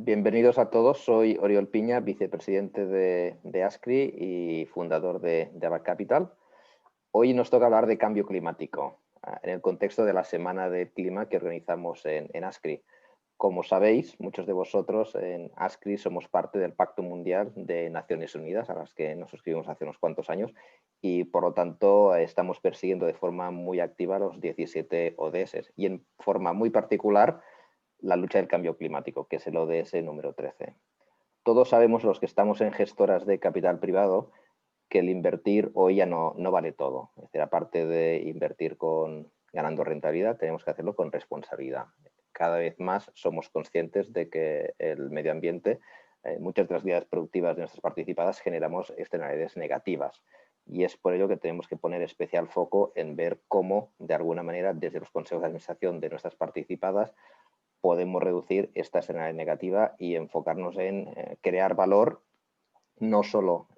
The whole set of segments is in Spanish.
Bienvenidos a todos. Soy Oriol Piña, vicepresidente de ASCRI y fundador de Abac Capital. Hoy nos toca hablar de cambio climático en el contexto de la Semana del Clima que organizamos en ASCRI. Como sabéis, muchos de vosotros en ASCRI somos parte del Pacto Mundial de Naciones Unidas, a las que nos suscribimos hace unos cuantos años, y por lo tanto estamos persiguiendo de forma muy activa los 17 ODS y en forma muy particular la lucha del cambio climático, que es el ODS número 13. Todos sabemos, los que estamos en gestoras de capital privado, que el invertir hoy ya no vale todo. Es decir, aparte de invertir ganando rentabilidad, tenemos que hacerlo con responsabilidad. Cada vez más somos conscientes de que el medio ambiente, muchas de las actividades productivas de nuestras participadas generamos externalidades negativas. Y es por ello que tenemos que poner especial foco en ver cómo, de alguna manera, desde los consejos de administración de nuestras participadas, podemos reducir esta externalidad negativa y enfocarnos en crear valor no solo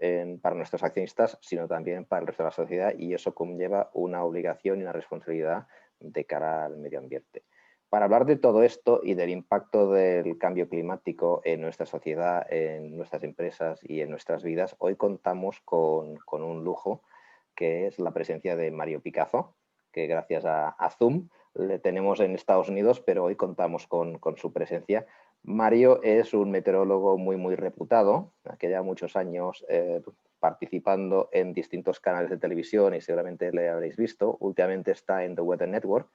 para nuestros accionistas, sino también para el resto de la sociedad, y eso conlleva una obligación y una responsabilidad de cara al medio ambiente. Para hablar de todo esto y del impacto del cambio climático en nuestra sociedad, en nuestras empresas y en nuestras vidas, hoy contamos con un lujo, que es la presencia de Mario Picazo, que gracias a Zoom le tenemos en Estados Unidos, pero hoy contamos con su presencia. Mario es un meteorólogo muy reputado, que lleva muchos años participando en distintos canales de televisión y seguramente le habréis visto. Últimamente está en The Weather Network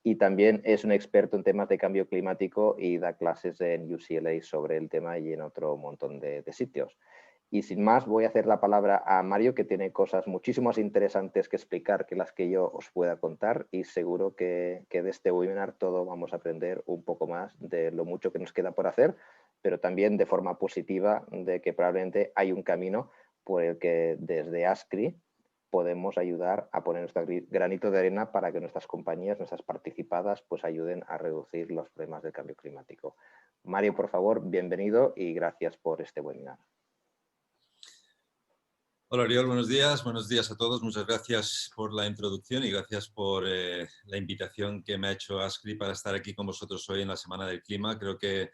y también es un experto en temas de cambio climático y da clases en UCLA sobre el tema y en otro montón de sitios. Y sin más, voy a hacer la palabra a Mario, que tiene cosas muchísimo más interesantes que explicar que las que yo os pueda contar, y seguro que de este webinar todo vamos a aprender un poco más de lo mucho que nos queda por hacer, pero también de forma positiva de que probablemente hay un camino por el que desde ASCRI podemos ayudar a poner nuestro granito de arena para que nuestras compañías, nuestras participadas, pues ayuden a reducir los problemas del cambio climático. Mario, por favor, bienvenido y gracias por este webinar. Hola Oriol, buenos días a todos. Muchas gracias por la introducción y gracias por la invitación que me ha hecho ASCRI para estar aquí con vosotros hoy en la Semana del Clima. Creo que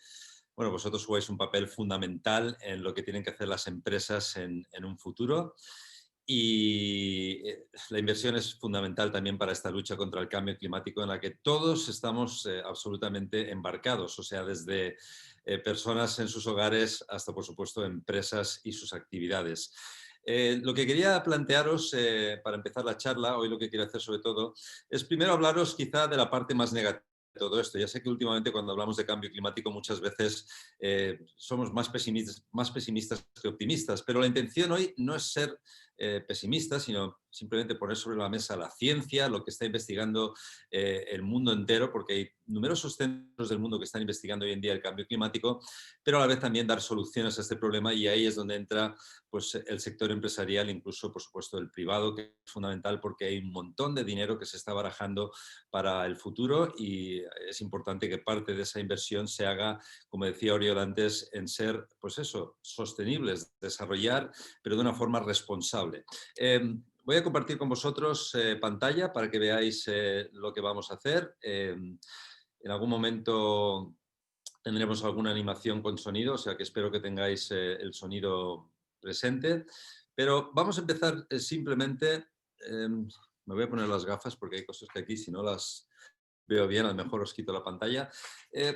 vosotros jugáis un papel fundamental en lo que tienen que hacer las empresas en un futuro, y la inversión es fundamental también para esta lucha contra el cambio climático en la que todos estamos absolutamente embarcados, o sea, desde personas en sus hogares hasta, por supuesto, empresas y sus actividades. Lo que quería plantearos para empezar la charla, hoy lo que quiero hacer sobre todo, es primero hablaros quizá de la parte más negativa de todo esto. Ya sé que últimamente cuando hablamos de cambio climático muchas veces somos más pesimistas que optimistas, pero la intención hoy no es ser pesimistas, sino simplemente poner sobre la mesa la ciencia, lo que está investigando el mundo entero, porque hay numerosos centros del mundo que están investigando hoy en día el cambio climático, pero a la vez también dar soluciones a este problema, y ahí es donde entra pues, el sector empresarial, incluso por supuesto el privado, que es fundamental porque hay un montón de dinero que se está barajando para el futuro, y es importante que parte de esa inversión se haga, como decía Oriol antes, en ser, pues eso, sostenibles, desarrollar, pero de una forma responsable. Voy a compartir con vosotros pantalla para que veáis lo que vamos a hacer. En algún momento tendremos alguna animación con sonido, o sea que espero que tengáis el sonido presente. Pero vamos a empezar simplemente... me voy a poner las gafas porque hay cosas que aquí, si no las veo bien, a lo mejor os quito la pantalla.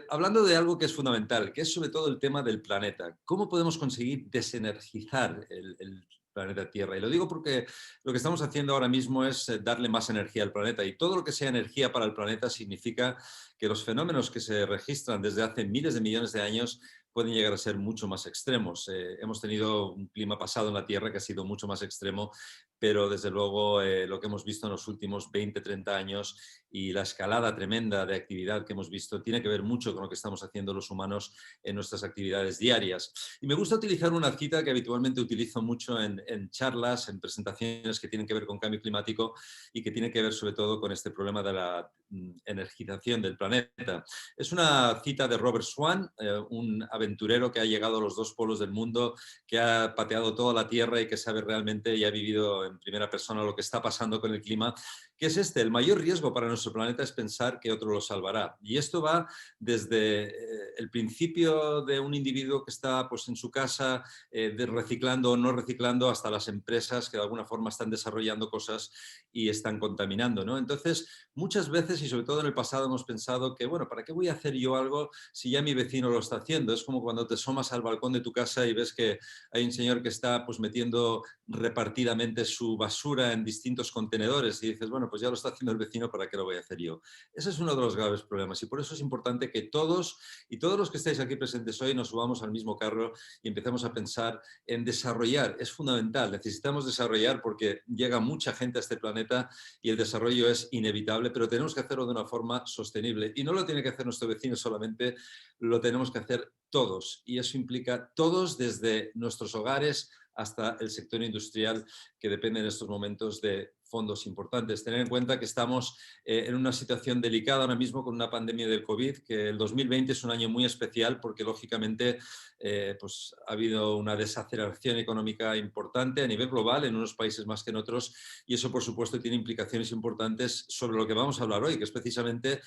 Hablando de algo que es fundamental, que es sobre todo el tema del planeta. ¿Cómo podemos conseguir desenergizar el planeta Tierra? Y lo digo porque lo que estamos haciendo ahora mismo es darle más energía al planeta, y todo lo que sea energía para el planeta significa que los fenómenos que se registran desde hace miles de millones de años pueden llegar a ser mucho más extremos. Hemos tenido un clima pasado en la Tierra que ha sido mucho más extremo, pero desde luego lo que hemos visto en los últimos 20, 30 años y la escalada tremenda de actividad que hemos visto tiene que ver mucho con lo que estamos haciendo los humanos en nuestras actividades diarias. Y me gusta utilizar una cita que habitualmente utilizo mucho en charlas, en presentaciones que tienen que ver con cambio climático y que tiene que ver sobre todo con este problema de la energización del planeta. Es una cita de Robert Swan, un aventurero que ha llegado a los dos polos del mundo, que ha pateado toda la Tierra y que sabe realmente y ha vivido en primera persona lo que está pasando con el clima, que es este: el mayor riesgo para nuestro planeta es pensar que otro lo salvará. Y esto va desde el principio de un individuo que está pues, en su casa reciclando o no reciclando, hasta las empresas que de alguna forma están desarrollando cosas y están contaminando, ¿no? Entonces, muchas veces, y sobre todo en el pasado, hemos pensado que, bueno, ¿para qué voy a hacer yo algo si ya mi vecino lo está haciendo? Es como cuando te asomas al balcón de tu casa y ves que hay un señor que está pues, metiendo repartidamente su basura en distintos contenedores y dices, bueno, pues ya lo está haciendo el vecino, ¿para qué lo voy a hacer yo? Ese es uno de los graves problemas y por eso es importante que todos y todos los que estáis aquí presentes hoy nos subamos al mismo carro y empecemos a pensar en desarrollar. Es fundamental, necesitamos desarrollar porque llega mucha gente a este planeta y el desarrollo es inevitable, pero tenemos que hacerlo de una forma sostenible y no lo tiene que hacer nuestro vecino solamente, lo tenemos que hacer todos y eso implica todos, desde nuestros hogares hasta el sector industrial, que depende en estos momentos de fondos importantes. Tener en cuenta que estamos en una situación delicada ahora mismo con una pandemia del COVID, que el 2020 es un año muy especial porque lógicamente pues, ha habido una desaceleración económica importante a nivel global, en unos países más que en otros, y eso por supuesto tiene implicaciones importantes sobre lo que vamos a hablar hoy, que es precisamente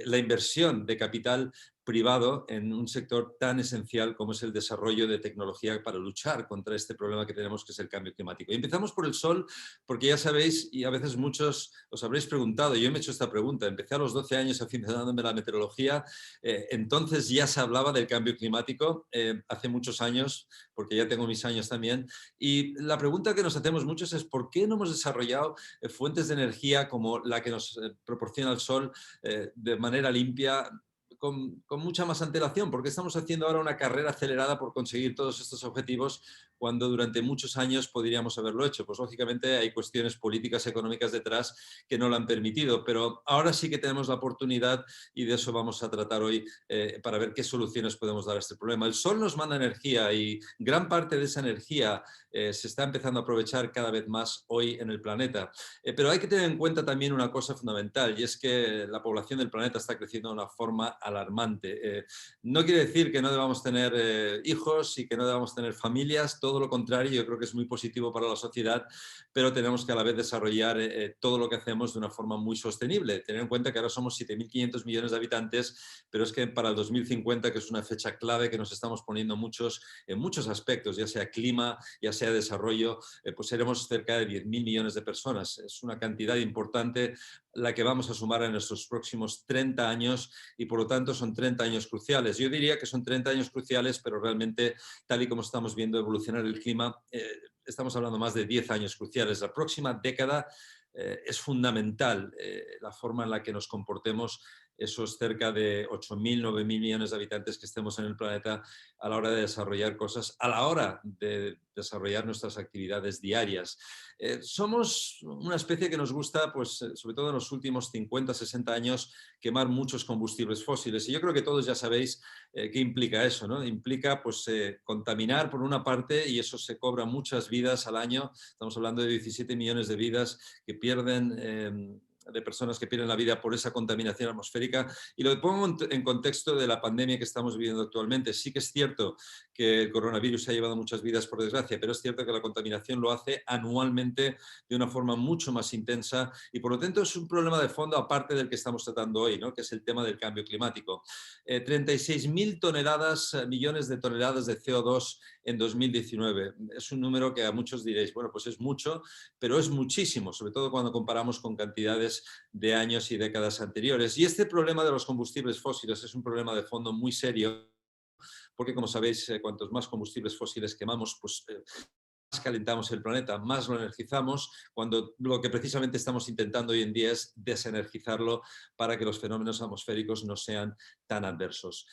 la inversión de capital privado en un sector tan esencial como es el desarrollo de tecnología para luchar contra este problema que tenemos, que es el cambio climático. Y empezamos por el sol, porque ya sabéis, y a veces muchos os habréis preguntado, yo me he hecho esta pregunta, empecé a los 12 años aficionándome a la meteorología, entonces ya se hablaba del cambio climático, hace muchos años, porque ya tengo mis años también, y la pregunta que nos hacemos muchos es ¿por qué no hemos desarrollado fuentes de energía como la que nos proporciona el sol de manera limpia, con mucha más antelación? Porque estamos haciendo ahora una carrera acelerada por conseguir todos estos objetivos cuando durante muchos años podríamos haberlo hecho. Pues lógicamente hay cuestiones políticas, económicas detrás que no lo han permitido, pero ahora sí que tenemos la oportunidad y de eso vamos a tratar hoy para ver qué soluciones podemos dar a este problema. El sol nos manda energía y gran parte de esa energía se está empezando a aprovechar cada vez más hoy en el planeta. Pero hay que tener en cuenta también una cosa fundamental y es que la población del planeta está creciendo de una forma alarmante. No quiere decir que no debamos tener hijos y que no debamos tener familias, todo lo contrario, yo creo que es muy positivo para la sociedad, pero tenemos que a la vez desarrollar todo lo que hacemos de una forma muy sostenible. Tener en cuenta que ahora somos 7.500 millones de habitantes, pero es que para el 2050, que es una fecha clave que nos estamos poniendo muchos en muchos aspectos, ya sea clima, ya sea desarrollo, pues seremos cerca de 10.000 millones de personas. Es una cantidad importante la que vamos a sumar en nuestros próximos 30 años y por lo tanto son 30 años cruciales. Yo diría que son 30 años cruciales, pero realmente tal y como estamos viendo evolucionar el clima, estamos hablando más de 10 años cruciales. La próxima década es fundamental la forma en la que nos comportemos esos cerca de 8.000, 9.000 millones de habitantes que estemos en el planeta a la hora de desarrollar cosas, a la hora de desarrollar nuestras actividades diarias. Somos una especie que nos gusta, pues, sobre todo en los últimos 50, 60 años, quemar muchos combustibles fósiles. Y yo creo que todos ya sabéis qué implica eso, ¿no? Implica pues, contaminar por una parte y eso se cobra muchas vidas al año. Estamos hablando de 17 millones de vidas que pierden de personas que pierden la vida por esa contaminación atmosférica. Y lo pongo en contexto de la pandemia que estamos viviendo actualmente. Sí que es cierto que el coronavirus se ha llevado muchas vidas, por desgracia, pero es cierto que la contaminación lo hace anualmente de una forma mucho más intensa y por lo tanto es un problema de fondo aparte del que estamos tratando hoy, ¿no? Que es el tema del cambio climático. 36.000 toneladas, millones de toneladas de CO2 en 2019. Es un número que a muchos diréis, bueno, pues es mucho, pero es muchísimo, sobre todo cuando comparamos con cantidades de años y décadas anteriores. Y este problema de los combustibles fósiles es un problema de fondo muy serio, porque como sabéis, cuantos más combustibles fósiles quemamos, pues más calentamos el planeta, más lo energizamos, cuando lo que precisamente estamos intentando hoy en día es desenergizarlo para que los fenómenos atmosféricos no sean tan adversos.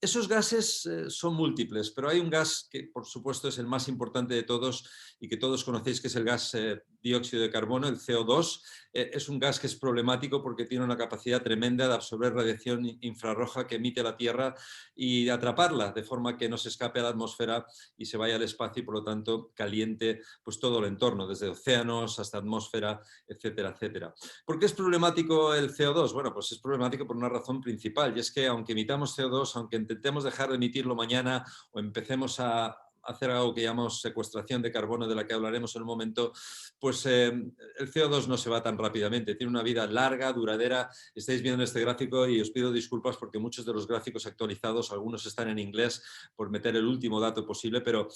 Esos gases son múltiples, pero hay un gas que por supuesto es el más importante de todos y que todos conocéis, que es el gas dióxido de carbono, el CO2. Es un gas que es problemático porque tiene una capacidad tremenda de absorber radiación infrarroja que emite la Tierra y de atraparla de forma que no se escape a la atmósfera y se vaya al espacio y por lo tanto caliente pues todo el entorno, desde océanos hasta atmósfera, etcétera, etcétera. ¿Por qué es problemático el CO2? Bueno, pues es problemático por una razón principal y es que aunque emitamos CO2, aunque intentemos dejar de emitirlo mañana o empecemos a hacer algo que llamamos secuestración de carbono, de la que hablaremos en un momento, pues el CO2 no se va tan rápidamente, tiene una vida larga, duradera. Estáis viendo este gráfico y os pido disculpas porque muchos de los gráficos actualizados, algunos están en inglés por meter el último dato posible, pero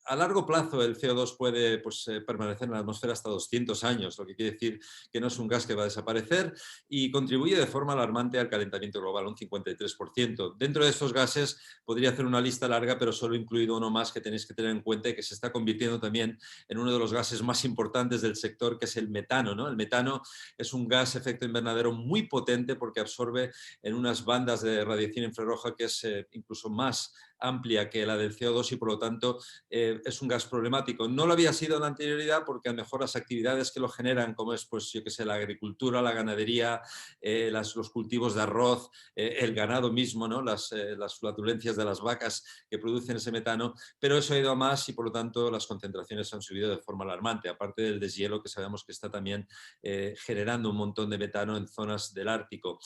a largo plazo el CO2 puede permanecer en la atmósfera hasta 200 años, lo que quiere decir que no es un gas que va a desaparecer y contribuye de forma alarmante al calentamiento global, un 53%. Dentro de estos gases podría hacer una lista larga, pero solo he incluido uno más que tenéis que tener en cuenta y que se está convirtiendo también en uno de los gases más importantes del sector, que es el metano, ¿no? El metano es un gas efecto invernadero muy potente porque absorbe en unas bandas de radiación infrarroja que es incluso más amplia que la del CO2 y por lo tanto es un gas problemático. No lo había sido en la anterioridad porque a lo mejor las actividades que lo generan, como es pues, yo que sé, la agricultura, la ganadería, los cultivos de arroz, el ganado mismo, ¿no? Las flatulencias de las vacas que producen ese metano, pero eso ha ido a más y por lo tanto las concentraciones han subido de forma alarmante, aparte del deshielo que sabemos que está también generando un montón de metano en zonas del Ártico.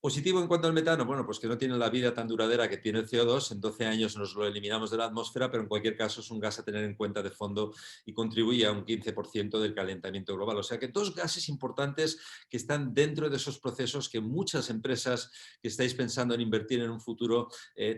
Positivo en cuanto al metano, bueno, pues que no tiene la vida tan duradera que tiene el CO2, en 12 años nos lo eliminamos de la atmósfera, pero en cualquier caso es un gas a tener en cuenta de fondo y contribuye a un 15% del calentamiento global. O sea que dos gases importantes que están dentro de esos procesos que muchas empresas que estáis pensando en invertir en un futuro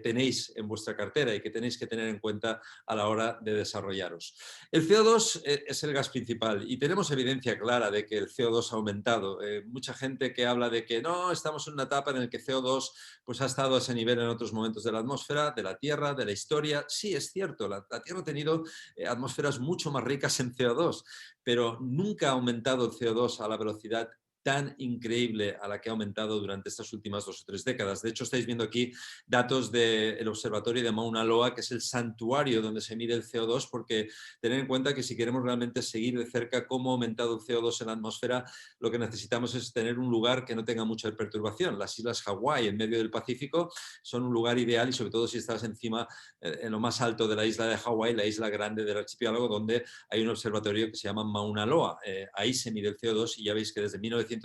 tenéis en vuestra cartera y que tenéis que tener en cuenta a la hora de desarrollaros. El CO2 es el gas principal y tenemos evidencia clara de que el CO2 ha aumentado. Mucha gente que habla de que no, estamos en una etapa en la que CO2 pues, ha estado a ese nivel en otros momentos de la atmósfera, de la Tierra, de la historia. Sí, es cierto, la Tierra ha tenido atmósferas mucho más ricas en CO2, pero nunca ha aumentado el CO2 a la velocidad tan increíble a la que ha aumentado durante estas últimas 2 o 3 décadas. De hecho, estáis viendo aquí datos del observatorio de Mauna Loa, que es el santuario donde se mide el CO2, porque tener en cuenta que si queremos realmente seguir de cerca cómo ha aumentado el CO2 en la atmósfera, lo que necesitamos es tener un lugar que no tenga mucha perturbación. Las islas Hawái, en medio del Pacífico, son un lugar ideal y sobre todo si estás encima, en lo más alto de la isla de Hawái, la isla grande del archipiélago, donde hay un observatorio que se llama Mauna Loa. Ahí se mide el CO2 y ya veis que desde 1960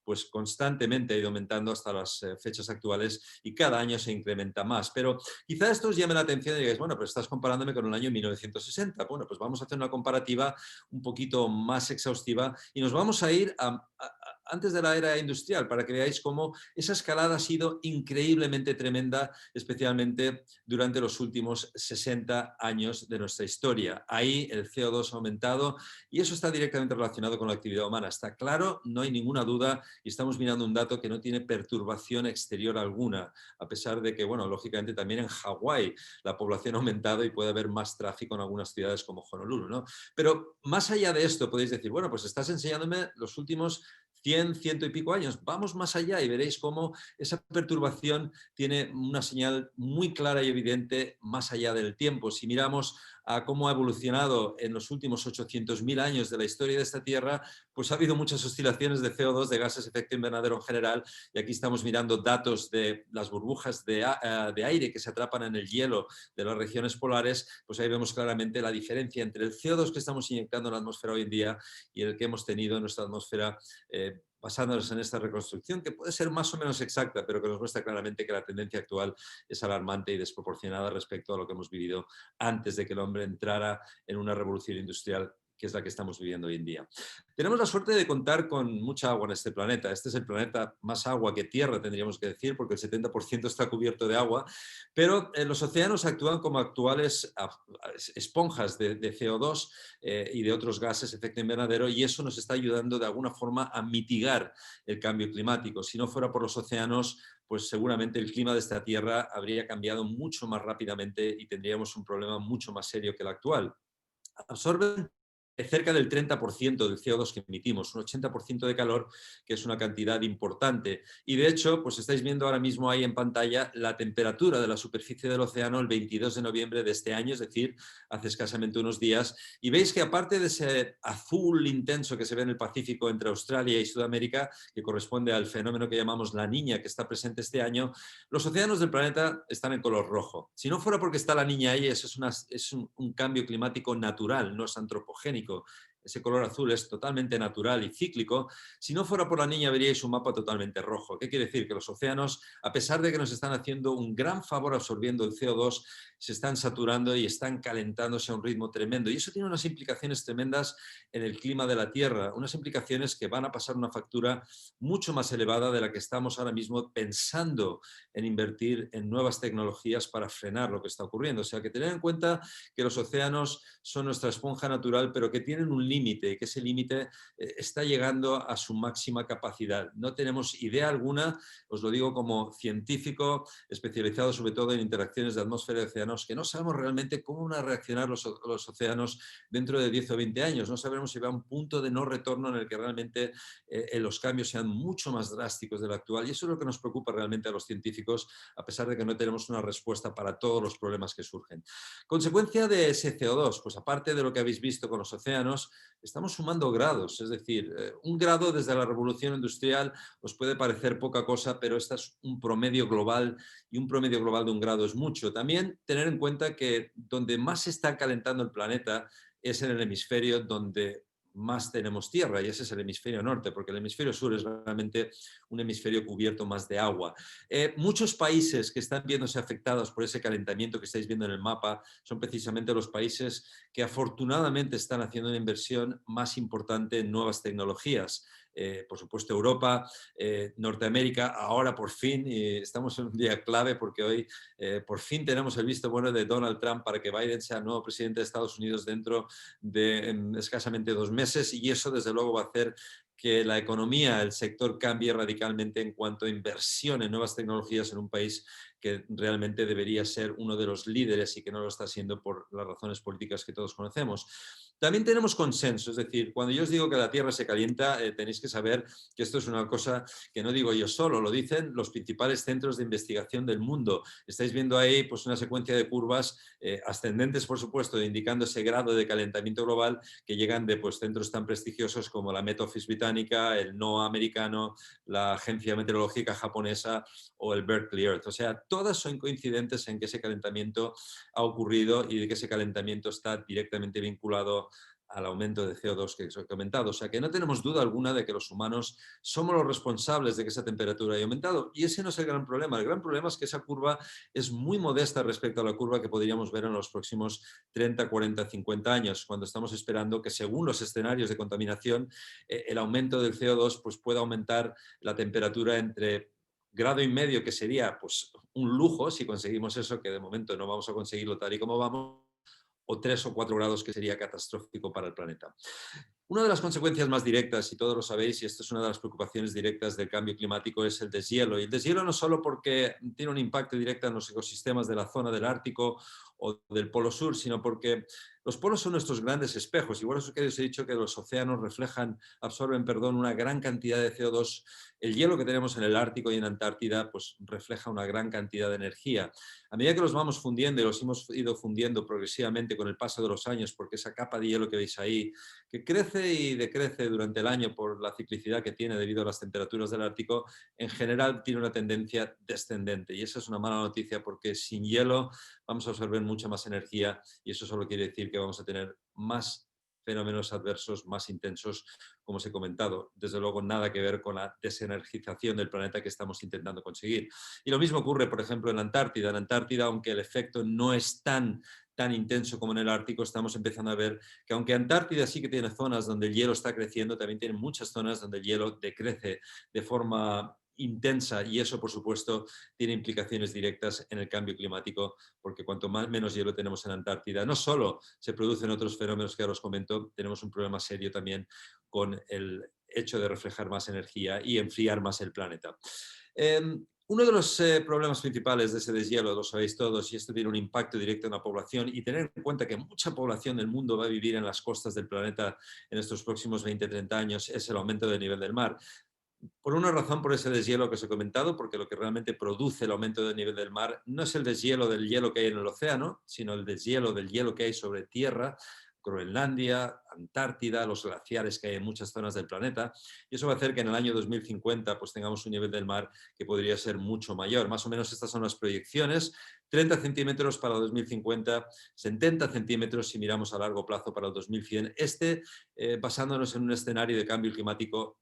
pues constantemente ha ido aumentando hasta las fechas actuales y cada año se incrementa más. Pero quizá esto os llame la atención y digáis, bueno, pero estás comparándome con el año 1960. Bueno, pues vamos a hacer una comparativa un poquito más exhaustiva y nos vamos a ir antes de la era industrial para que veáis cómo esa escalada ha sido increíblemente tremenda, especialmente durante los últimos 60 años de nuestra historia. Ahí el CO2 ha aumentado y eso está directamente relacionado con la actividad humana. Está claro, no hay ninguna duda y estamos mirando un dato que no tiene perturbación exterior alguna, a pesar de que, bueno, lógicamente también en Hawái la población ha aumentado y puede haber más tráfico en algunas ciudades como Honolulu, ¿no? Pero más allá de esto podéis decir, bueno, pues estás enseñándome los últimos 100, ciento y pico años. Vamos más allá y veréis cómo esa perturbación tiene una señal muy clara y evidente más allá del tiempo. Si miramos a cómo ha evolucionado en los últimos 800.000 años de la historia de esta Tierra, pues ha habido muchas oscilaciones de CO2, de gases de efecto invernadero en general, y aquí estamos mirando datos de las burbujas de aire que se atrapan en el hielo de las regiones polares, pues ahí vemos claramente la diferencia entre el CO2 que estamos inyectando en la atmósfera hoy en día y el que hemos tenido en nuestra atmósfera basándonos en esta reconstrucción, que puede ser más o menos exacta, pero que nos muestra claramente que la tendencia actual es alarmante y desproporcionada respecto a lo que hemos vivido antes de que el hombre entrara en una revolución industrial que es la que estamos viviendo hoy en día. Tenemos la suerte de contar con mucha agua en este planeta. Este es el planeta más agua que tierra, tendríamos que decir, porque el 70% está cubierto de agua, pero los océanos actúan como actuales esponjas de CO2 y de otros gases de efecto invernadero y eso nos está ayudando de alguna forma a mitigar el cambio climático. Si no fuera por los océanos, pues seguramente el clima de esta Tierra habría cambiado mucho más rápidamente y tendríamos un problema mucho más serio que el actual. Absorben cerca del 30% del CO2 que emitimos, un 80% de calor, que es una cantidad importante. Y de hecho, pues estáis viendo ahora mismo ahí en pantalla la temperatura de la superficie del océano el 22 de noviembre de este año, es decir, hace escasamente unos días. Y veis que aparte de ese azul intenso que se ve en el Pacífico entre Australia y Sudamérica, que corresponde al fenómeno que llamamos la Niña, que está presente este año, los océanos del planeta están en color rojo. Si no fuera porque está la Niña ahí, eso es un cambio climático natural, no es antropogénico. ese color azul es totalmente natural y cíclico. Si no fuera por la niña veríais un mapa totalmente rojo. ¿Qué quiere decir? Que los océanos, a pesar de que nos están haciendo un gran favor absorbiendo el CO2, se están saturando y están calentándose a un ritmo tremendo. Y eso tiene unas implicaciones tremendas en el clima de la Tierra, unas implicaciones que van a pasar una factura mucho más elevada de la que estamos ahora mismo pensando en invertir en nuevas tecnologías para frenar lo que está ocurriendo. O sea, que tener en cuenta que los océanos son nuestra esponja natural, pero que tienen un límite, que ese límite está llegando a su máxima capacidad. No tenemos idea alguna, os lo digo como científico especializado sobre todo en interacciones de atmósfera y océanos, que no sabemos realmente cómo van a reaccionar los océanos dentro de 10 o 20 años. No sabemos si va a un punto de no retorno en el que realmente los cambios sean mucho más drásticos del actual, y eso es lo que nos preocupa realmente a los científicos, a pesar de que no tenemos una respuesta para todos los problemas que surgen. Consecuencia de ese CO2, pues aparte de lo que habéis visto con los océanos, estamos sumando grados, es decir, un grado desde la revolución industrial os puede parecer poca cosa, pero este es un promedio global, y un promedio global de un grado es mucho. También tener en cuenta que donde más se está calentando el planeta es en el hemisferio donde más tenemos tierra, y ese es el hemisferio norte, porque el hemisferio sur es realmente un hemisferio cubierto más de agua. Muchos países que están viéndose afectados por ese calentamiento que estáis viendo en el mapa son precisamente los países que afortunadamente están haciendo una inversión más importante en nuevas tecnologías. Por supuesto Europa, Norteamérica, ahora por fin, y estamos en un día clave porque hoy por fin tenemos el visto bueno de Donald Trump para que Biden sea nuevo presidente de Estados Unidos dentro de escasamente 2 meses, y eso desde luego va a hacer que la economía, el sector cambie radicalmente en cuanto a inversión en nuevas tecnologías en un país que realmente debería ser uno de los líderes y que no lo está siendo por las razones políticas que todos conocemos. También tenemos consenso, es decir, cuando yo os digo que la Tierra se calienta, tenéis que saber que esto es una cosa que no digo yo solo, lo dicen los principales centros de investigación del mundo. Estáis viendo ahí pues, una secuencia de curvas ascendentes, por supuesto, indicando ese grado de calentamiento global que llegan de pues, centros tan prestigiosos como la Met Office británica, el NOAA americano, la Agencia Meteorológica japonesa o el Berkeley Earth. O sea, todas son coincidentes en que ese calentamiento ha ocurrido y de que ese calentamiento está directamente vinculado al aumento de CO2 que os he comentado. O sea, que no tenemos duda alguna de que los humanos somos los responsables de que esa temperatura haya aumentado. Y ese no es el gran problema. El gran problema es que esa curva es muy modesta respecto a la curva que podríamos ver en los próximos 30, 40, 50 años, cuando estamos esperando que, según los escenarios de contaminación, el aumento del CO2 pues, pueda aumentar la temperatura entre 1,5 grados, que sería pues, un lujo si conseguimos eso, que de momento no vamos a conseguirlo tal y como vamos, o 3 o 4 grados, que sería catastrófico para el planeta. Una de las consecuencias más directas, y todos lo sabéis, y esto es una de las preocupaciones directas del cambio climático, es el deshielo. Y el deshielo no solo porque tiene un impacto directo en los ecosistemas de la zona del Ártico o del Polo Sur, sino porque los polos son nuestros grandes espejos. Igual eso que os he dicho, que los océanos absorben, una gran cantidad de CO2. El hielo que tenemos en el Ártico y en Antártida pues, refleja una gran cantidad de energía. A medida que los vamos fundiendo, y los hemos ido fundiendo progresivamente con el paso de los años, porque esa capa de hielo que veis ahí, que crece y decrece durante el año por la ciclicidad que tiene debido a las temperaturas del Ártico, en general tiene una tendencia descendente. Y esa es una mala noticia, porque sin hielo vamos a absorber mucha más energía, y eso solo quiere decir que vamos a tener más fenómenos adversos más intensos, como os he comentado. Desde luego, nada que ver con la desenergización del planeta que estamos intentando conseguir. Y lo mismo ocurre, por ejemplo, en la Antártida. En la Antártida, aunque el efecto no es tan intenso como en el Ártico, estamos empezando a ver que, aunque Antártida sí que tiene zonas donde el hielo está creciendo, también tiene muchas zonas donde el hielo decrece de forma intensa, y eso, por supuesto, tiene implicaciones directas en el cambio climático, porque cuanto menos hielo tenemos en Antártida, no solo se producen otros fenómenos que ahora os comento, tenemos un problema serio también con el hecho de reflejar más energía y enfriar más el planeta. Uno de los problemas principales de ese deshielo, lo sabéis todos, y esto tiene un impacto directo en la población, y tener en cuenta que mucha población del mundo va a vivir en las costas del planeta en estos próximos 20-30 años, es el aumento del nivel del mar. Por una razón, por ese deshielo que os he comentado, porque lo que realmente produce el aumento del nivel del mar no es el deshielo del hielo que hay en el océano, sino el deshielo del hielo que hay sobre tierra, Groenlandia, Antártida, los glaciares que hay en muchas zonas del planeta, y eso va a hacer que en el año 2050 pues, tengamos un nivel del mar que podría ser mucho mayor. Más o menos estas son las proyecciones: 30 centímetros para el 2050, 70 centímetros si miramos a largo plazo para el 2100, basándonos en un escenario de cambio climático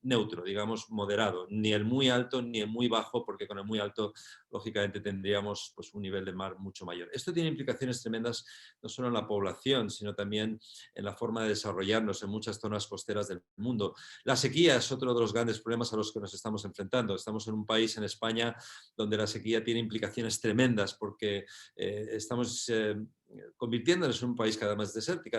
neutro, digamos, moderado, ni el muy alto ni el muy bajo, porque con el muy alto, lógicamente, tendríamos pues, un nivel de mar mucho mayor. Esto tiene implicaciones tremendas no solo en la población, sino también en la forma de desarrollarnos en muchas zonas costeras del mundo. La sequía es otro de los grandes problemas a los que nos estamos enfrentando. Estamos en un país, en España, donde la sequía tiene implicaciones tremendas porque estamos convirtiéndonos en un país cada vez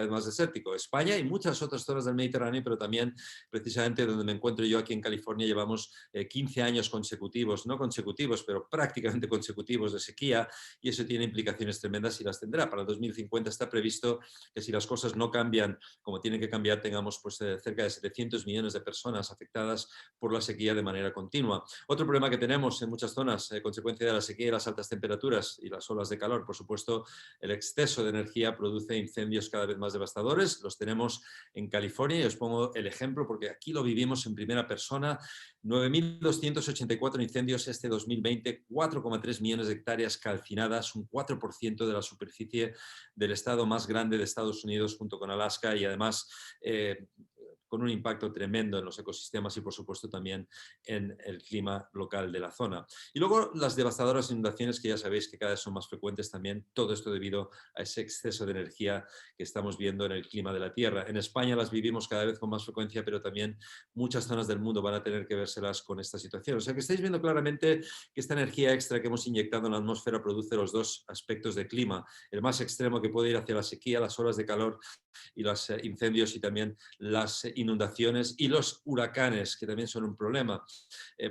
más desértico. España y muchas otras zonas del Mediterráneo, pero también precisamente donde me encuentro yo aquí en California llevamos 15 años consecutivos, no consecutivos, pero prácticamente consecutivos de sequía, y eso tiene implicaciones tremendas y las tendrá. Para el 2050 está previsto que si las cosas no cambian como tienen que cambiar, tengamos pues, cerca de 700 millones de personas afectadas por la sequía de manera continua. Otro problema que tenemos en muchas zonas, consecuencia de la sequía y las altas temperaturas y las olas de calor, por supuesto, el exceso de energía produce incendios cada vez más devastadores. Los tenemos en California y os pongo el ejemplo porque aquí lo vivimos en primera persona. 9.284 incendios este 2020, 4,3 millones de hectáreas calcinadas, un 4% de la superficie del estado más grande de Estados Unidos junto con Alaska, y además con un impacto tremendo en los ecosistemas y, por supuesto, también en el clima local de la zona. Y luego las devastadoras inundaciones, que ya sabéis que cada vez son más frecuentes también, todo esto debido a ese exceso de energía que estamos viendo en el clima de la Tierra. En España las vivimos cada vez con más frecuencia, pero también muchas zonas del mundo van a tener que vérselas con esta situación. O sea que estáis viendo claramente que esta energía extra que hemos inyectado en la atmósfera produce los dos aspectos de clima. El más extremo, que puede ir hacia la sequía, las olas de calor y los incendios, y también las inundaciones y los huracanes, que también son un problema.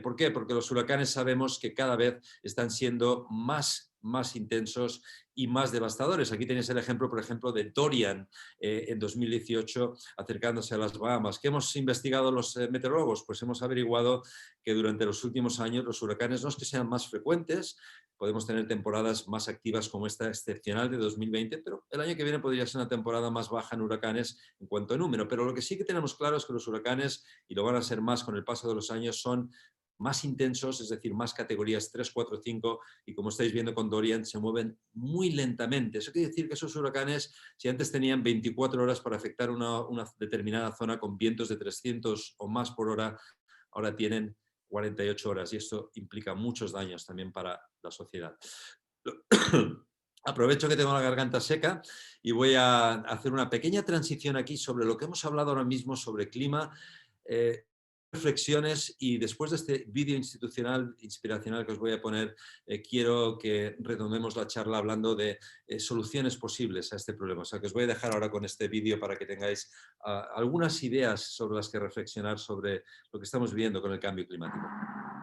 ¿Por qué? Porque los huracanes sabemos que cada vez están siendo más intensos y más devastadores. Aquí tenéis el ejemplo, por ejemplo, de Dorian en 2018 acercándose a las Bahamas. ¿Qué hemos investigado los meteorólogos? Pues hemos averiguado que durante los últimos años los huracanes no es que sean más frecuentes, podemos tener temporadas más activas como esta excepcional de 2020, pero el año que viene podría ser una temporada más baja en huracanes en cuanto a número. Pero lo que sí que tenemos claro es que los huracanes, y lo van a ser más con el paso de los años, son más intensos, es decir, más categorías 3, 4, 5, y como estáis viendo con Dorian, se mueven muy lentamente. Eso quiere decir que esos huracanes, si antes tenían 24 horas para afectar una determinada zona con vientos de 300 o más por hora, ahora tienen 48 horas, y esto implica muchos daños también para la sociedad. Aprovecho que tengo la garganta seca y voy a hacer una pequeña transición aquí sobre lo que hemos hablado ahora mismo sobre clima, reflexiones, y después de este vídeo institucional inspiracional que os voy a poner, quiero que retomemos la charla hablando de soluciones posibles a este problema. O sea que os voy a dejar ahora con este vídeo para que tengáis algunas ideas sobre las que reflexionar sobre lo que estamos viviendo con el cambio climático.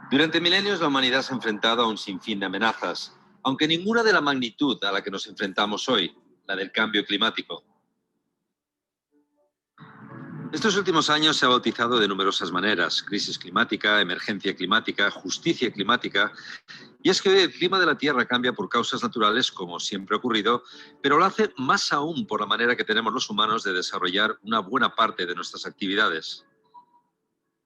Durante milenios la humanidad se ha enfrentado a un sinfín de amenazas, aunque ninguna de la magnitud a la que nos enfrentamos hoy, la del cambio climático. Estos últimos años se ha bautizado de numerosas maneras: crisis climática, emergencia climática, justicia climática. Y es que hoy el clima de la Tierra cambia por causas naturales, como siempre ha ocurrido, pero lo hace más aún por la manera que tenemos los humanos de desarrollar una buena parte de nuestras actividades.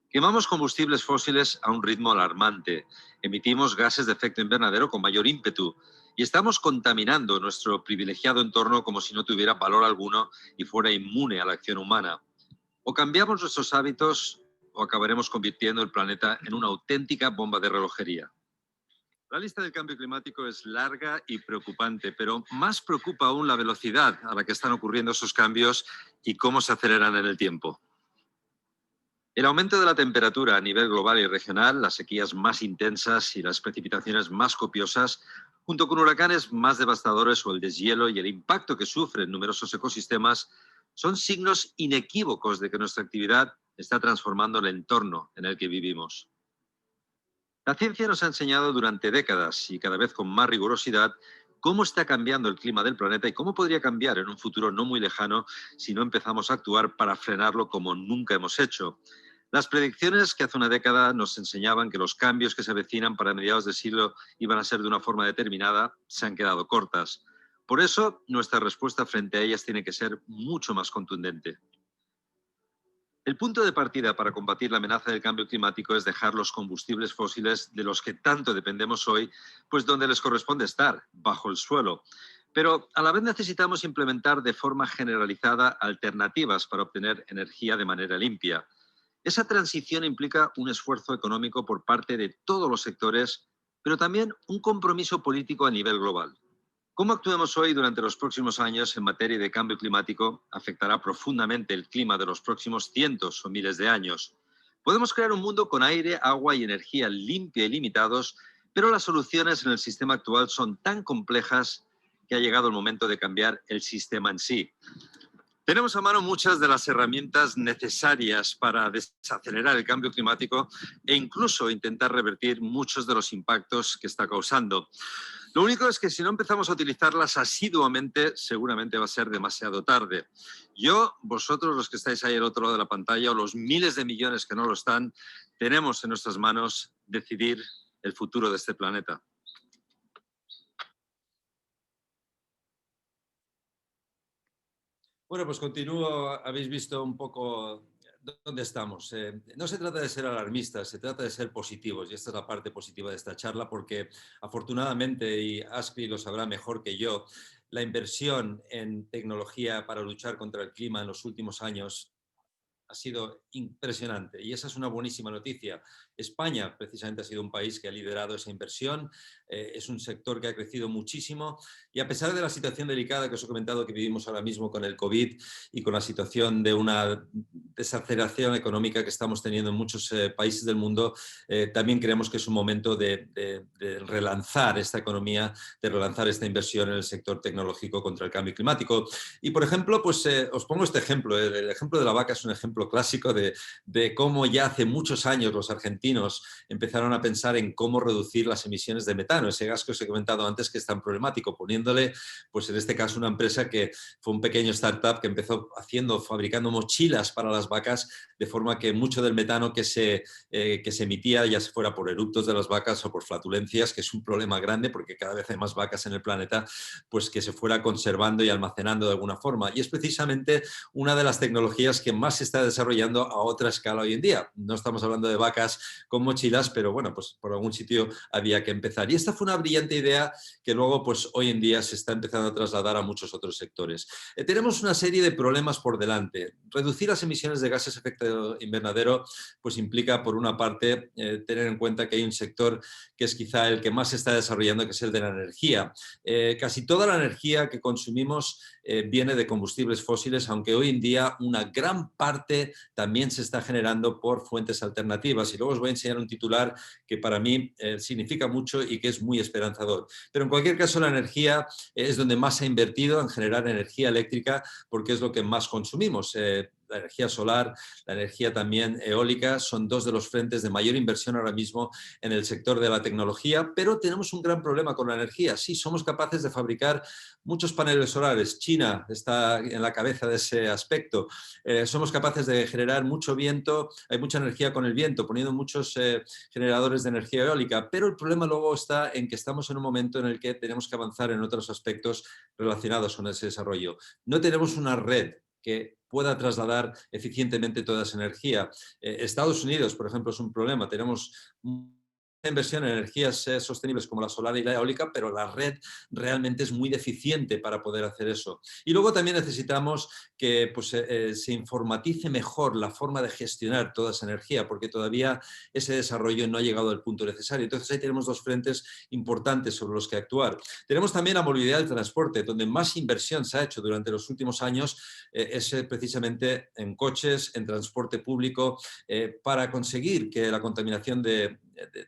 Quemamos combustibles fósiles a un ritmo alarmante, emitimos gases de efecto invernadero con mayor ímpetu y estamos contaminando nuestro privilegiado entorno como si no tuviera valor alguno y fuera inmune a la acción humana. O cambiamos nuestros hábitos o acabaremos convirtiendo el planeta en una auténtica bomba de relojería. La lista del cambio climático es larga y preocupante, pero más preocupa aún la velocidad a la que están ocurriendo esos cambios y cómo se aceleran en el tiempo. El aumento de la temperatura a nivel global y regional, las sequías más intensas y las precipitaciones más copiosas, junto con huracanes más devastadores o el deshielo y el impacto que sufren numerosos ecosistemas, son signos inequívocos de que nuestra actividad está transformando el entorno en el que vivimos. La ciencia nos ha enseñado durante décadas, y cada vez con más rigurosidad, cómo está cambiando el clima del planeta y cómo podría cambiar en un futuro no muy lejano si no empezamos a actuar para frenarlo como nunca hemos hecho. Las predicciones que hace una década nos enseñaban que los cambios que se avecinan para mediados de siglo iban a ser de una forma determinada se han quedado cortas. Por eso, nuestra respuesta frente a ellas tiene que ser mucho más contundente. El punto de partida para combatir la amenaza del cambio climático es dejar los combustibles fósiles de los que tanto dependemos hoy, pues donde les corresponde estar, bajo el suelo. Pero a la vez necesitamos implementar de forma generalizada alternativas para obtener energía de manera limpia. Esa transición implica un esfuerzo económico por parte de todos los sectores, pero también un compromiso político a nivel global. Cómo actuemos hoy durante los próximos años en materia de cambio climático afectará profundamente el clima de los próximos cientos o miles de años. Podemos crear un mundo con aire, agua y energía limpia y limitados, pero las soluciones en el sistema actual son tan complejas que ha llegado el momento de cambiar el sistema en sí. Tenemos a mano muchas de las herramientas necesarias para desacelerar el cambio climático e incluso intentar revertir muchos de los impactos que está causando. Lo único es que si no empezamos a utilizarlas asiduamente, seguramente va a ser demasiado tarde. Yo, vosotros los que estáis ahí al otro lado de la pantalla, o los miles de millones que no lo están, tenemos en nuestras manos decidir el futuro de este planeta. Bueno, pues continúo. Habéis visto un poco dónde estamos. No se trata de ser alarmistas, se trata de ser positivos. Y esta es la parte positiva de esta charla, porque afortunadamente, y ASCRI lo sabrá mejor que yo, la inversión en tecnología para luchar contra el clima en los últimos años ha sido impresionante y esa es una buenísima noticia. España precisamente ha sido un país que ha liderado esa inversión, es un sector que ha crecido muchísimo y a pesar de la situación delicada que os he comentado que vivimos ahora mismo con el COVID y con la situación de una desaceleración económica que estamos teniendo en muchos países del mundo, también creemos que es un momento de relanzar esta economía, de relanzar esta inversión en el sector tecnológico contra el cambio climático. Y por ejemplo, pues os pongo este ejemplo, el ejemplo de la vaca es un ejemplo clásico de cómo ya hace muchos años los argentinos empezaron a pensar en cómo reducir las emisiones de metano, ese gas que os he comentado antes que es tan problemático, poniéndole, pues en este caso, una empresa que fue un pequeño startup que empezó fabricando mochilas para las vacas, de forma que mucho del metano que se emitía, ya se fuera por eructos de las vacas o por flatulencias, que es un problema grande porque cada vez hay más vacas en el planeta, pues que se fuera conservando y almacenando de alguna forma. Y es precisamente una de las tecnologías que más se está desarrollando a otra escala hoy en día. No estamos hablando de vacas con mochilas, pero bueno, pues por algún sitio había que empezar. Y esta fue una brillante idea que luego, pues hoy en día se está empezando a trasladar a muchos otros sectores. Tenemos una serie de problemas por delante. Reducir las emisiones de gases de efecto invernadero, pues implica, por una parte, tener en cuenta que hay un sector que es quizá el que más se está desarrollando, que es el de la energía. Casi toda la energía que consumimos viene de combustibles fósiles, aunque hoy en día una gran parte también se está generando por fuentes alternativas. Y luego os voy a enseñar un titular que para mí significa mucho y que es muy esperanzador. Pero en cualquier caso, la energía es donde más se ha invertido en generar energía eléctrica porque es lo que más consumimos. La energía solar, la energía también eólica son dos de los frentes de mayor inversión ahora mismo en el sector de la tecnología, pero tenemos un gran problema con la energía. Sí, somos capaces de fabricar muchos paneles solares. China está en la cabeza de ese aspecto. Somos capaces de generar mucho viento, hay mucha energía con el viento, poniendo muchos generadores de energía eólica, pero el problema luego está en que estamos en un momento en el que tenemos que avanzar en otros aspectos relacionados con ese desarrollo. No tenemos una red que pueda trasladar eficientemente toda esa energía. Estados Unidos, por ejemplo, es un problema. Tenemos inversión en energías sostenibles como la solar y la eólica, pero la red realmente es muy deficiente para poder hacer eso. Y luego también necesitamos que pues, se informatice mejor la forma de gestionar toda esa energía, porque todavía ese desarrollo no ha llegado al punto necesario. Entonces ahí tenemos dos frentes importantes sobre los que actuar. Tenemos también la movilidad del transporte, donde más inversión se ha hecho durante los últimos años es precisamente en coches, en transporte público, para conseguir que la contaminación de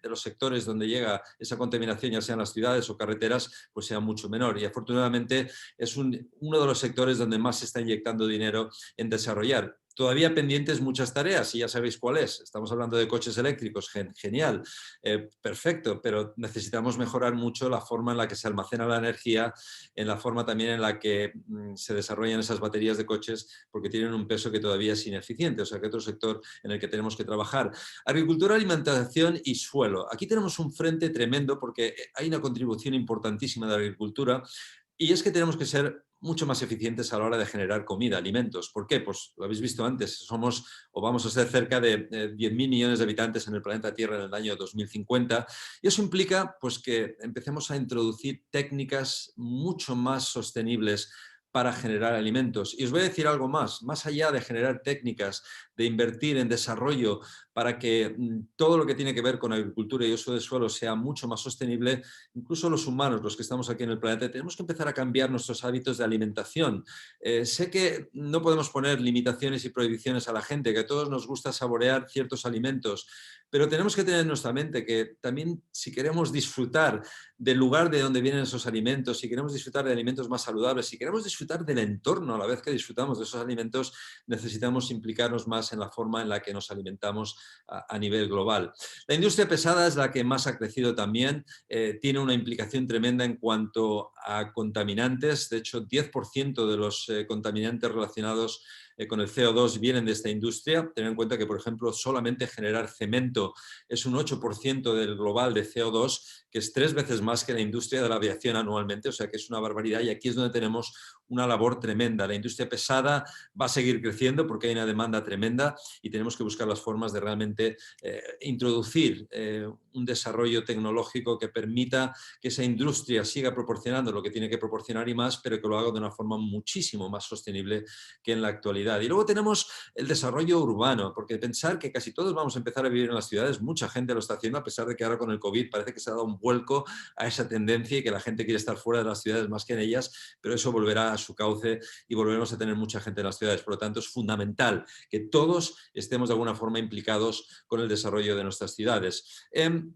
los sectores donde llega esa contaminación, ya sean las ciudades o carreteras, pues sea mucho menor. Y afortunadamente es uno de los sectores donde más se está inyectando dinero en desarrollar. Todavía pendientes muchas tareas y ya sabéis cuál es. Estamos hablando de coches eléctricos, genial, perfecto, pero necesitamos mejorar mucho la forma en la que se almacena la energía, en la forma también en la que se desarrollan esas baterías de coches, porque tienen un peso que todavía es ineficiente, o sea que otro sector en el que tenemos que trabajar. Agricultura, alimentación y suelo. Aquí tenemos un frente tremendo porque hay una contribución importantísima de la agricultura, Y es que tenemos que ser mucho más eficientes a la hora de generar comida, alimentos. ¿Por qué? Pues lo habéis visto antes, somos o vamos a ser cerca de 10.000 millones de habitantes en el planeta Tierra en el año 2050 y eso implica pues, que empecemos a introducir técnicas mucho más sostenibles para generar alimentos. Y os voy a decir algo más allá de generar técnicas, de invertir en desarrollo para que todo lo que tiene que ver con agricultura y uso de suelo sea mucho más sostenible, incluso los humanos, los que estamos aquí en el planeta, tenemos que empezar a cambiar nuestros hábitos de alimentación. Sé que no podemos poner limitaciones y prohibiciones a la gente, que a todos nos gusta saborear ciertos alimentos, pero tenemos que tener en nuestra mente que también si queremos disfrutar del lugar de donde vienen esos alimentos, si queremos disfrutar de alimentos más saludables, si queremos disfrutar del entorno a la vez que disfrutamos de esos alimentos, necesitamos implicarnos más en la forma en la que nos alimentamos a nivel global. La industria pesada es la que más ha crecido también, tiene una implicación tremenda en cuanto a contaminantes. De hecho, 10% de los contaminantes relacionados con el CO2 vienen de esta industria. Tener en cuenta que, por ejemplo, solamente generar cemento es un 8% del global de CO2, que es 3 veces más que la industria de la aviación anualmente, o sea que es una barbaridad y aquí es donde tenemos una labor tremenda. La industria pesada va a seguir creciendo porque hay una demanda tremenda y tenemos que buscar las formas de realmente introducir un desarrollo tecnológico que permita que esa industria siga proporcionando lo que tiene que proporcionar y más, pero que lo haga de una forma muchísimo más sostenible que en la actualidad. Y luego tenemos el desarrollo urbano, porque pensar que casi todos vamos a empezar a vivir en las ciudades, mucha gente lo está haciendo, a pesar de que ahora con el COVID parece que se ha dado un vuelco a esa tendencia y que la gente quiere estar fuera de las ciudades más que en ellas, pero eso volverá a su cauce y volveremos a tener mucha gente en las ciudades. Por lo tanto, es fundamental que todos estemos de alguna forma implicados con el desarrollo de nuestras ciudades.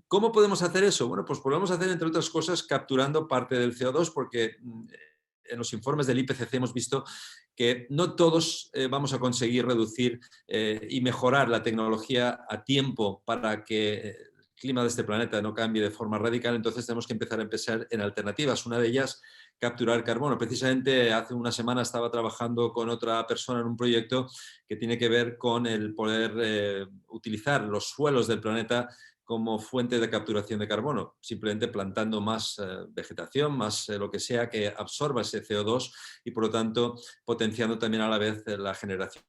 ¿Cómo podemos hacer eso? Bueno, pues podemos hacer, entre otras cosas, capturando parte del CO2, porque en los informes del IPCC hemos visto que no todos vamos a conseguir reducir y mejorar la tecnología a tiempo para que el clima de este planeta no cambie de forma radical, entonces tenemos que empezar en alternativas. Una de ellas, capturar carbono. Precisamente hace una semana estaba trabajando con otra persona en un proyecto que tiene que ver con el poder utilizar los suelos del planeta como fuente de capturación de carbono, simplemente plantando más vegetación, más lo que sea que absorba ese CO2 y por lo tanto potenciando también a la vez la generación.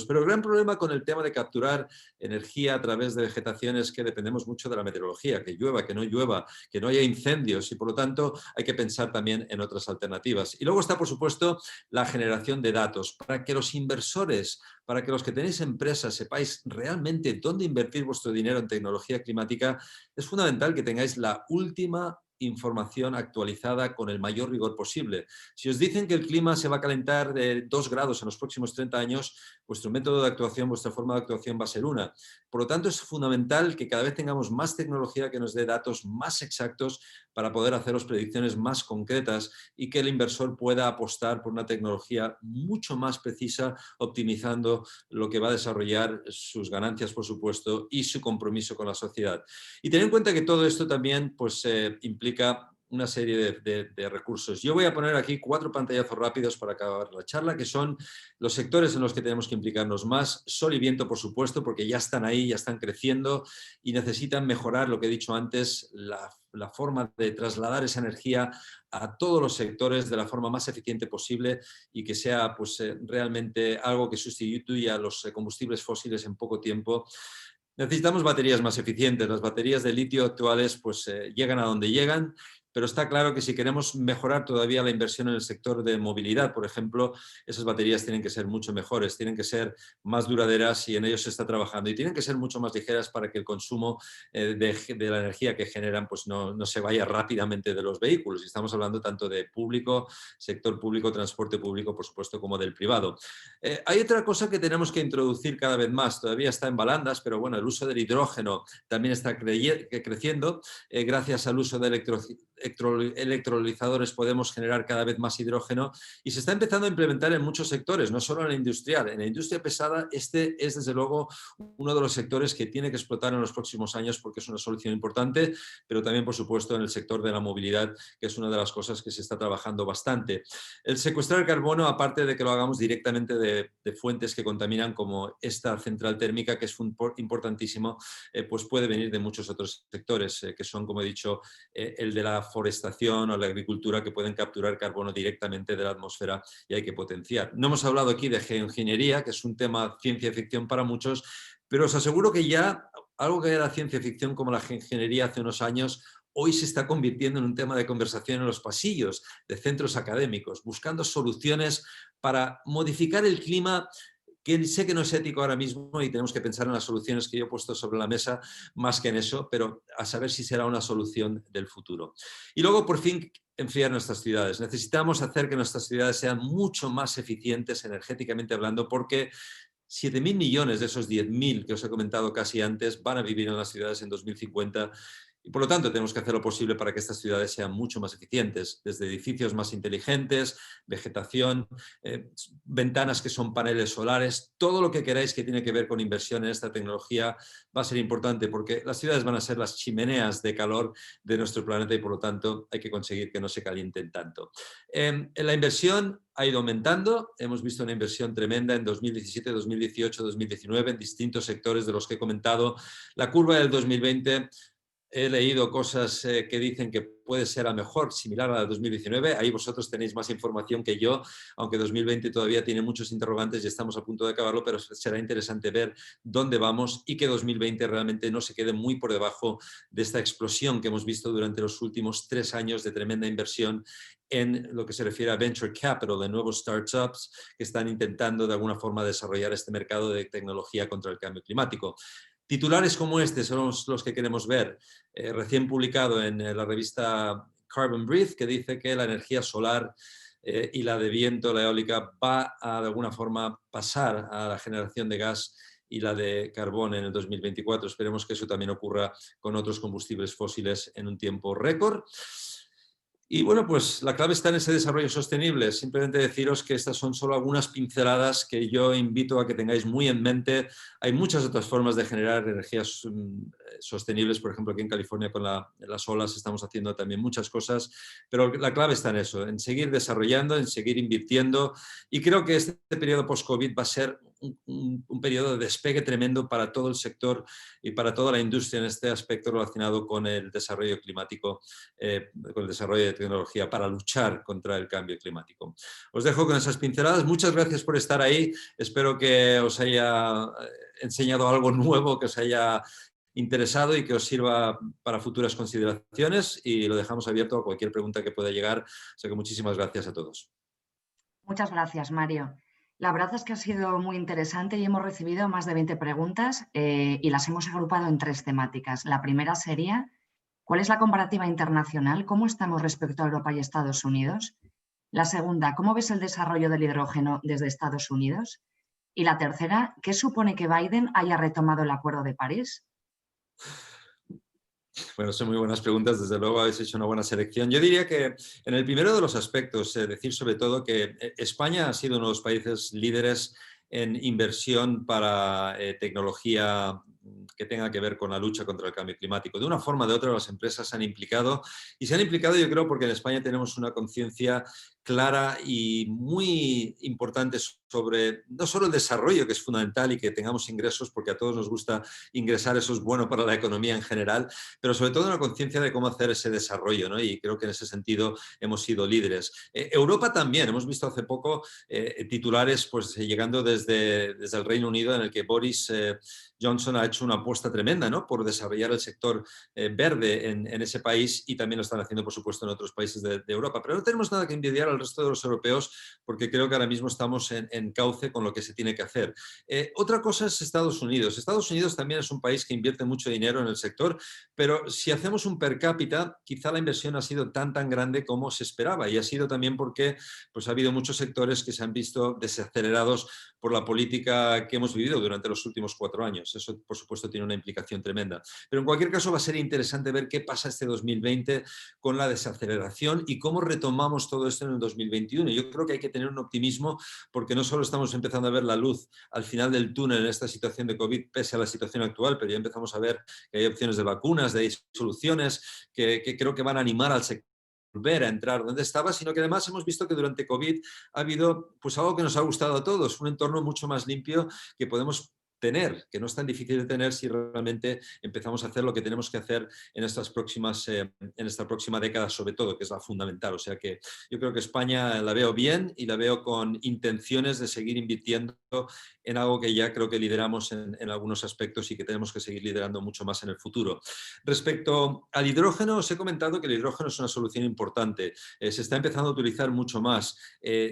Pero el gran problema con el tema de capturar energía a través de vegetación es que dependemos mucho de la meteorología, que llueva, que no haya incendios y por lo tanto hay que pensar también en otras alternativas. Y luego está, por supuesto, la generación de datos para que los inversores, para que los que tenéis empresas sepáis realmente dónde invertir vuestro dinero en tecnología climática, es fundamental que tengáis la última información actualizada con el mayor rigor posible. Si os dicen que el clima se va a calentar de 2 grados en los próximos 30 años, vuestro método de actuación, vuestra forma de actuación va a ser una. Por lo tanto, es fundamental que cada vez tengamos más tecnología que nos dé datos más exactos para poder haceros predicciones más concretas y que el inversor pueda apostar por una tecnología mucho más precisa, optimizando lo que va a desarrollar sus ganancias, por supuesto, y su compromiso con la sociedad. Y ten en cuenta que todo esto también pues, implica una serie de recursos. Yo voy a poner aquí 4 pantallazos rápidos para acabar la charla, que son los sectores en los que tenemos que implicarnos más. Sol y viento, por supuesto, porque ya están ahí, ya están creciendo y necesitan mejorar, lo que he dicho antes, la forma de trasladar esa energía a todos los sectores de la forma más eficiente posible y que sea pues, realmente algo que sustituya a los combustibles fósiles en poco tiempo. Necesitamos baterías más eficientes. Las baterías de litio actuales pues, llegan a donde llegan, pero está claro que si queremos mejorar todavía la inversión en el sector de movilidad, por ejemplo, esas baterías tienen que ser mucho mejores, tienen que ser más duraderas y en ello se está trabajando. Y tienen que ser mucho más ligeras para que el consumo de la energía que generan pues no se vaya rápidamente de los vehículos. Y estamos hablando tanto de público, sector público, transporte público, por supuesto, como del privado. Hay otra cosa que tenemos que introducir cada vez más, todavía está en balandas, pero bueno, el uso del hidrógeno también está creciendo. Gracias al uso de electrolizadores podemos generar cada vez más hidrógeno y se está empezando a implementar en muchos sectores, no solo en la industrial. En la industria pesada este es desde luego uno de los sectores que tiene que explotar en los próximos años porque es una solución importante, pero también por supuesto en el sector de la movilidad, que es una de las cosas que se está trabajando bastante. El secuestrar carbono, aparte de que lo hagamos directamente de fuentes que contaminan como esta central térmica, que es importantísimo, pues puede venir de muchos otros sectores, que son, como he dicho, el de la forestación o la agricultura que pueden capturar carbono directamente de la atmósfera y hay que potenciar. No hemos hablado aquí de geoingeniería, que es un tema ciencia ficción para muchos, pero os aseguro que ya algo que era ciencia ficción como la geoingeniería hace unos años, hoy se está convirtiendo en un tema de conversación en los pasillos de centros académicos, buscando soluciones para modificar el clima, que sé que no es ético ahora mismo y tenemos que pensar en las soluciones que yo he puesto sobre la mesa más que en eso, pero a saber si será una solución del futuro. Y luego, por fin, enfriar nuestras ciudades. Necesitamos hacer que nuestras ciudades sean mucho más eficientes energéticamente hablando, porque 7.000 millones de esos 10.000 que os he comentado casi antes van a vivir en las ciudades en 2050 y por lo tanto tenemos que hacer lo posible para que estas ciudades sean mucho más eficientes, desde edificios más inteligentes, vegetación, ventanas que son paneles solares, todo lo que queráis que tiene que ver con inversión en esta tecnología va a ser importante porque las ciudades van a ser las chimeneas de calor de nuestro planeta y por lo tanto hay que conseguir que no se calienten tanto. La inversión ha ido aumentando, hemos visto una inversión tremenda en 2017, 2018, 2019 en distintos sectores de los que he comentado. La curva del 2020, he leído cosas que dicen que puede ser a mejor, similar a la de 2019. Ahí vosotros tenéis más información que yo, aunque 2020 todavía tiene muchos interrogantes y estamos a punto de acabarlo, pero será interesante ver dónde vamos y que 2020 realmente no se quede muy por debajo de esta explosión que hemos visto durante los últimos 3 años de tremenda inversión en lo que se refiere a venture capital, de nuevos startups que están intentando de alguna forma desarrollar este mercado de tecnología contra el cambio climático. Titulares como este son los que queremos ver. Recién publicado en la revista Carbon Brief, que dice que la energía solar y la de viento, la eólica, va a de alguna forma pasar a la generación de gas y la de carbón en el 2024. Esperemos que eso también ocurra con otros combustibles fósiles en un tiempo récord. Y bueno, pues la clave está en ese desarrollo sostenible. Simplemente deciros que estas son solo algunas pinceladas que yo invito a que tengáis muy en mente. Hay muchas otras formas de generar energías sostenibles. Por ejemplo, aquí en California con las olas estamos haciendo también muchas cosas, pero la clave está en eso, en seguir desarrollando, en seguir invirtiendo. Y creo que este periodo post-COVID va a ser un periodo de despegue tremendo para todo el sector y para toda la industria en este aspecto relacionado con el desarrollo climático, con el desarrollo de tecnología para luchar contra el cambio climático. Os dejo con esas pinceladas. Muchas gracias por estar ahí. Espero que os haya enseñado algo nuevo, que os haya interesado y que os sirva para futuras consideraciones y lo dejamos abierto a cualquier pregunta que pueda llegar. O sea que muchísimas gracias a todos. Muchas gracias, Mario. La verdad es que ha sido muy interesante y hemos recibido más de 20 preguntas y las hemos agrupado en 3 temáticas. La primera sería: ¿cuál es la comparativa internacional? ¿Cómo estamos respecto a Europa y Estados Unidos? La segunda: ¿cómo ves el desarrollo del hidrógeno desde Estados Unidos? Y la tercera: ¿qué supone que Biden haya retomado el Acuerdo de París? Bueno, son muy buenas preguntas, desde luego habéis hecho una buena selección. Yo diría que en el primero de los aspectos, decir sobre todo que España ha sido uno de los países líderes en inversión para tecnología que tenga que ver con la lucha contra el cambio climático. De una forma o de otra las empresas se han implicado y se han implicado, yo creo, porque en España tenemos una conciencia clara y muy importante sobre no solo el desarrollo, que es fundamental y que tengamos ingresos, porque a todos nos gusta ingresar, eso es bueno para la economía en general, pero sobre todo una conciencia de cómo hacer ese desarrollo, ¿no? Y creo que en ese sentido hemos sido líderes. Europa también, hemos visto hace poco titulares pues, llegando desde el Reino Unido en el que Boris Johnson ha hecho una apuesta tremenda, ¿no?, por desarrollar el sector verde en ese país y también lo están haciendo, por supuesto, en otros países de Europa. Pero no tenemos nada que envidiar al resto de los europeos porque creo que ahora mismo estamos en cauce con lo que se tiene que hacer. Otra cosa es Estados Unidos. Estados Unidos también es un país que invierte mucho dinero en el sector, pero si hacemos un per cápita, quizá la inversión ha sido tan grande como se esperaba y ha sido también porque pues, ha habido muchos sectores que se han visto desacelerados por la política que hemos vivido durante los últimos 4 años. Eso, por supuesto, tiene una implicación tremenda. Pero en cualquier caso va a ser interesante ver qué pasa este 2020 con la desaceleración y cómo retomamos todo esto en el 2021. Yo creo que hay que tener un optimismo porque no solo estamos empezando a ver la luz al final del túnel en esta situación de COVID, pese a la situación actual, pero ya empezamos a ver que hay opciones de vacunas, de soluciones que creo que van a animar al sector volver a entrar donde estaba, sino que además hemos visto que durante COVID ha habido pues algo que nos ha gustado a todos, un entorno mucho más limpio que podemos tener, que no es tan difícil de tener si realmente empezamos a hacer lo que tenemos que hacer en esta próxima década, sobre todo, que es la fundamental. O sea que yo creo que España la veo bien y la veo con intenciones de seguir invirtiendo en algo que ya creo que lideramos en algunos aspectos y que tenemos que seguir liderando mucho más en el futuro. Respecto al hidrógeno, os he comentado que el hidrógeno es una solución importante. Se está empezando a utilizar mucho más.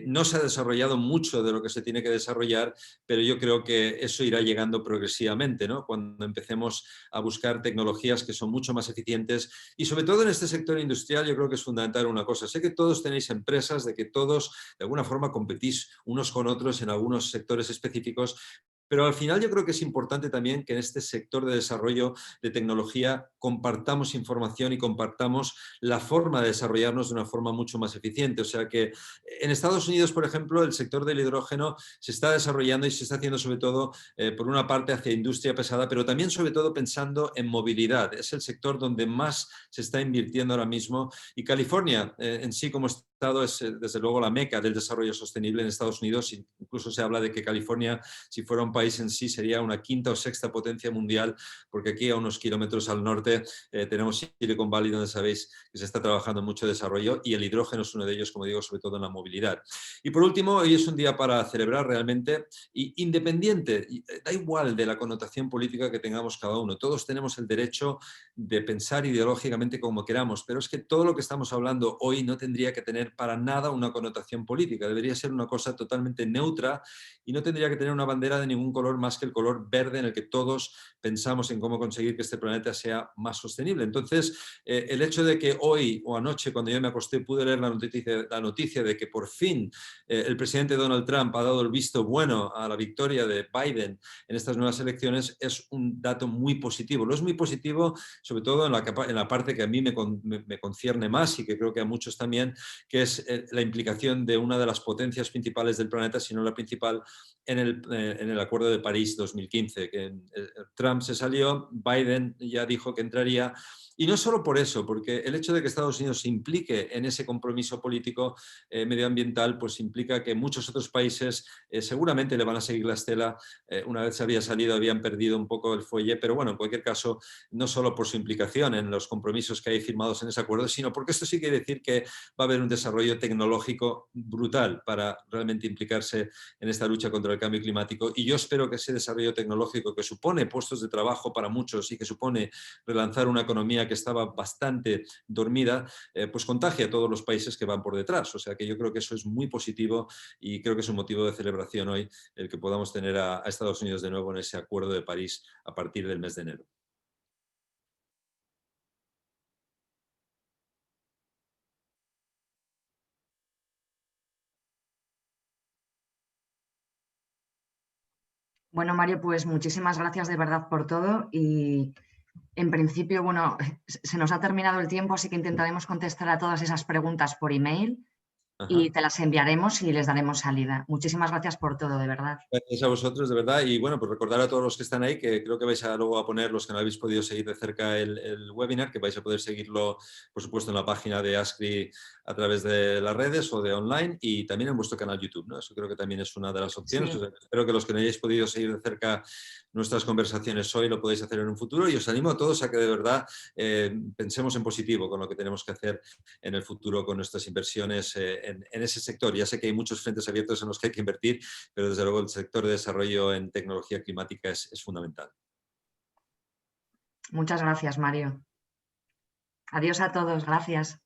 No se ha desarrollado mucho de lo que se tiene que desarrollar, pero yo creo que eso irá llegando progresivamente, ¿no? Cuando empecemos a buscar tecnologías que son mucho más eficientes y sobre todo en este sector industrial yo creo que es fundamental una cosa. Sé que todos tenéis empresas, de que todos de alguna forma competís unos con otros en algunos sectores específicos, pero al final yo creo que es importante también que en este sector de desarrollo de tecnología compartamos información y compartamos la forma de desarrollarnos de una forma mucho más eficiente. O sea que en Estados Unidos, por ejemplo, el sector del hidrógeno se está desarrollando y se está haciendo sobre todo, por una parte, hacia industria pesada, pero también sobre todo pensando en movilidad. Es el sector donde más se está invirtiendo ahora mismo y California en sí como estado es desde luego la meca del desarrollo sostenible en Estados Unidos. Incluso se habla de que California, si fuera un país en sí, sería una quinta o sexta potencia mundial, porque aquí a unos kilómetros al norte tenemos Silicon Valley, donde sabéis que se está trabajando mucho desarrollo y el hidrógeno es uno de ellos, como digo, sobre todo en la movilidad. Y por último, hoy es un día para celebrar realmente, y independiente, da igual de la connotación política que tengamos cada uno, todos tenemos el derecho de pensar ideológicamente como queramos, pero es que todo lo que estamos hablando hoy no tendría que tener para nada una connotación política, debería ser una cosa totalmente neutra y no tendría que tener una bandera de ningún color más que el color verde en el que todos pensamos en cómo conseguir que este planeta sea más sostenible. Entonces, el hecho de que hoy o anoche, cuando yo me acosté, pude leer la noticia de que por fin el presidente Donald Trump ha dado el visto bueno a la victoria de Biden en estas nuevas elecciones, es un dato muy positivo. Lo es muy positivo, sobre todo en la parte que a mí me concierne más y que creo que a muchos también, que es la implicación de una de las potencias principales del planeta, si no la principal, en el Acuerdo de París 2015, que Trump se salió, Biden ya dijo que entraría. Y no solo por eso, porque el hecho de que Estados Unidos se implique en ese compromiso político medioambiental, pues implica que muchos otros países seguramente le van a seguir la estela. Una vez se había salido, habían perdido un poco el fuelle, pero bueno, en cualquier caso, no solo por su implicación en los compromisos que hay firmados en ese acuerdo, sino porque esto sí quiere decir que va a haber un desarrollo tecnológico brutal para realmente implicarse en esta lucha contra el cambio climático. Y yo espero que ese desarrollo tecnológico, que supone puestos de trabajo para muchos y que supone relanzar una economía que estaba bastante dormida, pues contagie a todos los países que van por detrás. O sea que yo creo que eso es muy positivo y creo que es un motivo de celebración hoy el que podamos tener a Estados Unidos de nuevo en ese Acuerdo de París a partir del mes de enero. Bueno, Mario, pues muchísimas gracias de verdad por todo y en principio, bueno, se nos ha terminado el tiempo, así que intentaremos contestar a todas esas preguntas por email. Ajá. Y te las enviaremos y les daremos salida. Muchísimas gracias por todo, de verdad. Gracias a vosotros, de verdad. Y bueno, pues recordar a todos los que están ahí que creo que vais a luego a poner, los que no habéis podido seguir de cerca el webinar, que vais a poder seguirlo, por supuesto, en la página de ASCRI a través de las redes o de online y también en vuestro canal YouTube, ¿no? Eso creo que también es una de las opciones. Sí. O sea, espero que los que no hayáis podido seguir de cerca nuestras conversaciones hoy lo podéis hacer en un futuro y os animo a todos a que de verdad pensemos en positivo con lo que tenemos que hacer en el futuro con nuestras inversiones en ese sector. Ya sé que hay muchos frentes abiertos en los que hay que invertir, pero desde luego el sector de desarrollo en tecnología climática es fundamental. Muchas gracias, Mario. Adiós a todos, gracias.